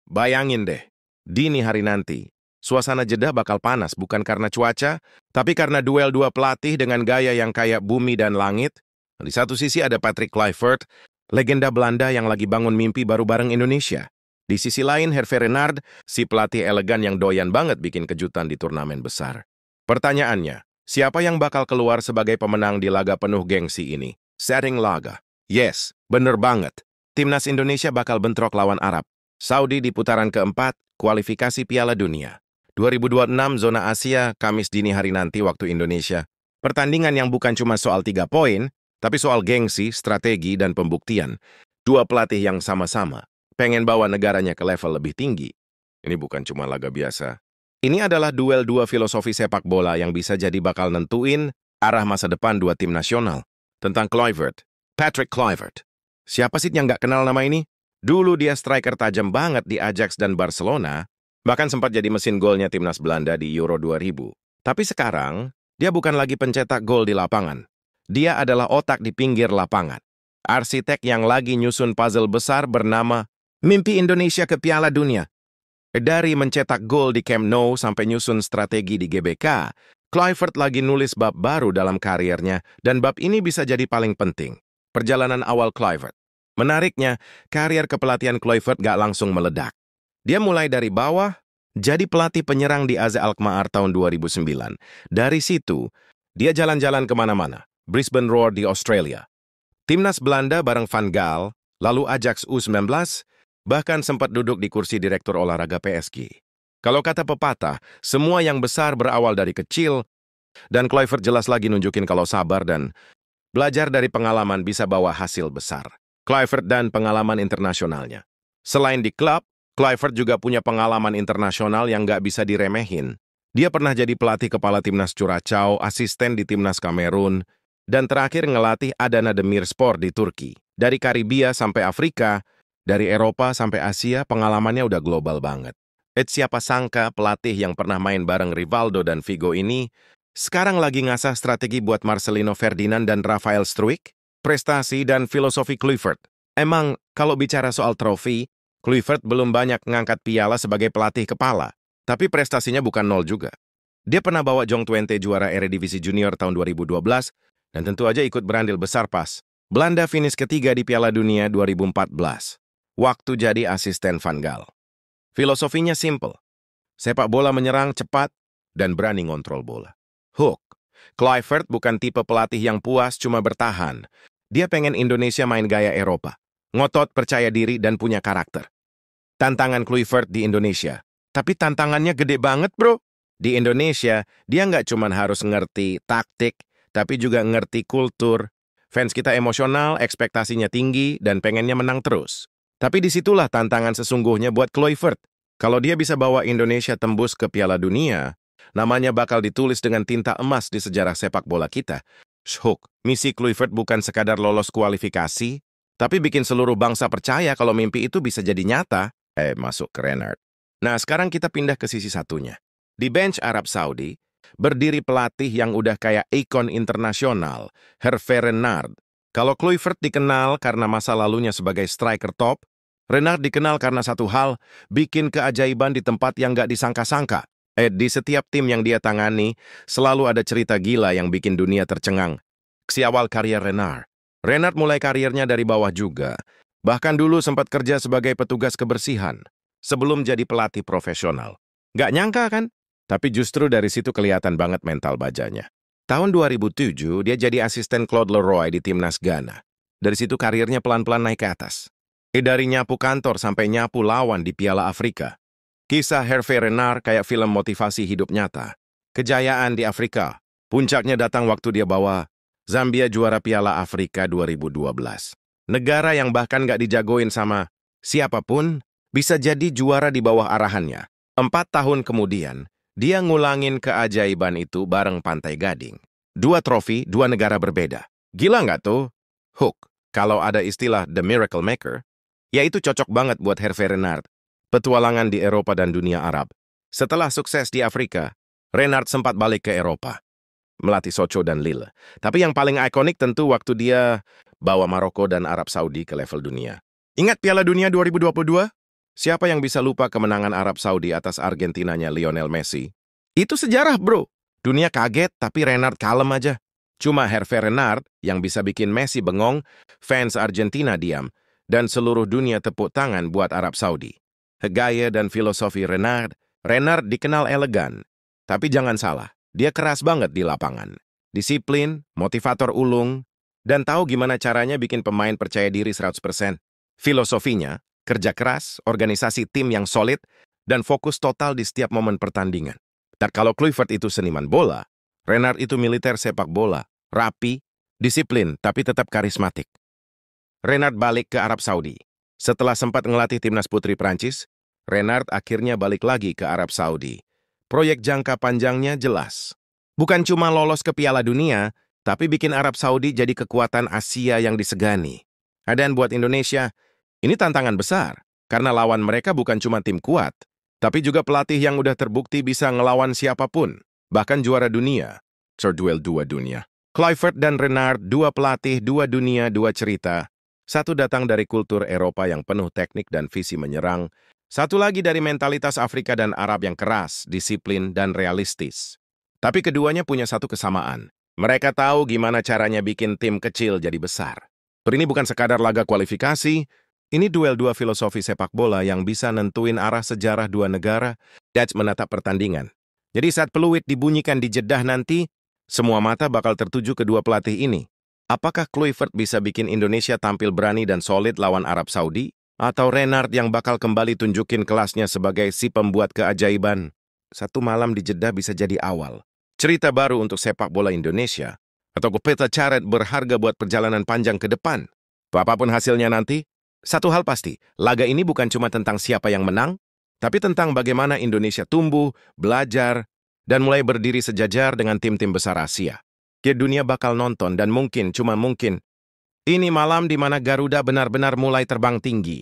Bayangin deh, dini hari nanti, suasana Jeddah bakal panas bukan karena cuaca, tapi karena duel dua pelatih dengan gaya yang kayak bumi dan langit. Di satu sisi ada Patrick Kluivert, legenda Belanda yang lagi bangun mimpi baru bareng Indonesia. Di sisi lain, Hervé Renard, si pelatih elegan yang doyan banget bikin kejutan di turnamen besar. Pertanyaannya, siapa yang bakal keluar sebagai pemenang di laga penuh gengsi ini? Setting laga. Yes, bener banget. Timnas Indonesia bakal bentrok lawan Arab Saudi di putaran keempat, kualifikasi Piala Dunia. 2026 zona Asia, Kamis dini hari nanti waktu Indonesia. Pertandingan yang bukan cuma soal 3 poin, tapi soal gengsi, strategi, dan pembuktian. Dua pelatih yang sama-sama pengen bawa negaranya ke level lebih tinggi. Ini bukan cuma laga biasa. Ini adalah duel dua filosofi sepak bola yang bisa jadi bakal nentuin arah masa depan dua tim nasional. Tentang Kluivert, Patrick Kluivert. Siapa sih yang nggak kenal nama ini? Dulu dia striker tajam banget di Ajax dan Barcelona, bahkan sempat jadi mesin golnya timnas Belanda di Euro 2000. Tapi sekarang, dia bukan lagi pencetak gol di lapangan. Dia adalah otak di pinggir lapangan. Arsitek yang lagi nyusun puzzle besar bernama Mimpi Indonesia ke Piala Dunia. Dari mencetak gol di Camp Nou sampai nyusun strategi di GBK, Kluivert lagi nulis bab baru dalam karirnya, dan bab ini bisa jadi paling penting. Perjalanan awal Kluivert. Menariknya, karir kepelatihan Kluivert gak langsung meledak. Dia mulai dari bawah, jadi pelatih penyerang di AZ Alkmaar tahun 2009. Dari situ, dia jalan-jalan kemana-mana. Brisbane Roar di Australia. Timnas Belanda bareng Van Gaal, lalu Ajax U19, bahkan sempat duduk di kursi direktur olahraga PSG. Kalau kata pepatah, semua yang besar berawal dari kecil, dan Kluivert jelas lagi nunjukin kalau sabar dan belajar dari pengalaman bisa bawa hasil besar. Kluivert dan pengalaman internasionalnya. Selain di klub, Kluivert juga punya pengalaman internasional yang nggak bisa diremehin. Dia pernah jadi pelatih kepala timnas Curaçao, asisten di timnas Kamerun, dan terakhir ngelatih Adana Demirspor di Turki. Dari Karibia sampai Afrika, dari Eropa sampai Asia, pengalamannya udah global banget. Siapa sangka pelatih yang pernah main bareng Rivaldo dan Figo ini sekarang lagi ngasah strategi buat Marcelino Ferdinand dan Rafael Struijk? Prestasi dan filosofi Kluivert. Emang, kalau bicara soal trofi, Kluivert belum banyak ngangkat piala sebagai pelatih kepala. Tapi prestasinya bukan nol juga. Dia pernah bawa Jong Twente juara Eredivisie Junior tahun 2012, dan tentu aja ikut berandil besar pas Belanda finish ketiga di Piala Dunia 2014. Waktu jadi asisten Van Gaal. Filosofinya simple. Sepak bola menyerang cepat dan berani ngontrol bola. Hook. Kluivert bukan tipe pelatih yang puas cuma bertahan. Dia pengen Indonesia main gaya Eropa. Ngotot, percaya diri, dan punya karakter. Tantangan Kluivert di Indonesia. Tapi tantangannya gede banget, bro. Di Indonesia, dia nggak cuma harus ngerti taktik, tapi juga ngerti kultur. Fans kita emosional, ekspektasinya tinggi, dan pengennya menang terus. Tapi disitulah tantangan sesungguhnya buat Kluivert. Kalau dia bisa bawa Indonesia tembus ke Piala Dunia, namanya bakal ditulis dengan tinta emas di sejarah sepak bola kita. Hook, misi Kluivert bukan sekadar lolos kualifikasi, tapi bikin seluruh bangsa percaya kalau mimpi itu bisa jadi nyata. Masuk ke Renard. Nah, sekarang kita pindah ke sisi satunya. Di bench Arab Saudi, berdiri pelatih yang udah kayak ikon internasional, Hervé Renard. Kalau Kluivert dikenal karena masa lalunya sebagai striker top, Renard dikenal karena satu hal, bikin keajaiban di tempat yang gak disangka-sangka. Di setiap tim yang dia tangani, selalu ada cerita gila yang bikin dunia tercengang. Si awal karier Renard. Renard mulai karirnya dari bawah juga. Bahkan dulu sempat kerja sebagai petugas kebersihan, sebelum jadi pelatih profesional. Gak nyangka kan? Tapi justru dari situ kelihatan banget mental bajanya. Tahun 2007, dia jadi asisten Claude Leroy di timnas Ghana. Dari situ karirnya pelan-pelan naik ke atas. Dari nyapu kantor sampai nyapu lawan di Piala Afrika. Kisah Hervé Renard kayak film motivasi hidup nyata. Kejayaan di Afrika. Puncaknya datang waktu dia bawa Zambia juara Piala Afrika 2012. Negara yang bahkan gak dijagoin sama siapapun, bisa jadi juara di bawah arahannya. 4 tahun kemudian, dia ngulangin keajaiban itu bareng Pantai Gading. 2 trofi, 2 negara berbeda. Gila nggak tuh? Hook, kalau ada istilah The Miracle Maker, ya itu cocok banget buat Hervé Renard. Petualangan di Eropa dan dunia Arab. Setelah sukses di Afrika, Renard sempat balik ke Eropa. Melatih Sochaux dan Lille. Tapi yang paling ikonik tentu waktu dia bawa Maroko dan Arab Saudi ke level dunia. Ingat Piala Dunia 2022? Siapa yang bisa lupa kemenangan Arab Saudi atas Argentinanya Lionel Messi? Itu sejarah, bro. Dunia kaget, tapi Renard kalem aja. Cuma Hervé Renard yang bisa bikin Messi bengong, fans Argentina diam, dan seluruh dunia tepuk tangan buat Arab Saudi. Gaya dan filosofi Renard dikenal elegan. Tapi jangan salah, dia keras banget di lapangan. Disiplin, motivator ulung, dan tahu gimana caranya bikin pemain percaya diri 100%. Filosofinya, kerja keras, organisasi tim yang solid, dan fokus total di setiap momen pertandingan. Dan kalau Kluivert itu seniman bola, Renard itu militer sepak bola, rapi, disiplin, tapi tetap karismatik. Renard balik ke Arab Saudi. Setelah sempat ngelatih timnas putri Prancis, Renard akhirnya balik lagi ke Arab Saudi. Proyek jangka panjangnya jelas. Bukan cuma lolos ke Piala Dunia, tapi bikin Arab Saudi jadi kekuatan Asia yang disegani. Dan buat Indonesia, ini tantangan besar, karena lawan mereka bukan cuma tim kuat, tapi juga pelatih yang udah terbukti bisa ngelawan siapapun, bahkan juara dunia. Duel dua dunia. Kluivert dan Renard, dua pelatih, dua dunia, dua cerita. Satu datang dari kultur Eropa yang penuh teknik dan visi menyerang, satu lagi dari mentalitas Afrika dan Arab yang keras, disiplin, dan realistis. Tapi keduanya punya satu kesamaan. Mereka tahu gimana caranya bikin tim kecil jadi besar. Ini bukan sekadar laga kualifikasi, ini duel dua filosofi sepak bola yang bisa nentuin arah sejarah dua negara dan menatap pertandingan. Jadi saat peluit dibunyikan di Jeddah nanti, semua mata bakal tertuju kedua pelatih ini. Apakah Kluivert bisa bikin Indonesia tampil berani dan solid lawan Arab Saudi? Atau Renard yang bakal kembali tunjukin kelasnya sebagai si pembuat keajaiban? Satu malam di Jeddah bisa jadi awal cerita baru untuk sepak bola Indonesia. Atau peta caret berharga buat perjalanan panjang ke depan. Apapun hasilnya nanti, satu hal pasti, laga ini bukan cuma tentang siapa yang menang, tapi tentang bagaimana Indonesia tumbuh, belajar, dan mulai berdiri sejajar dengan tim-tim besar Asia. Dunia bakal nonton dan mungkin, cuma mungkin, ini malam di mana Garuda benar-benar mulai terbang tinggi.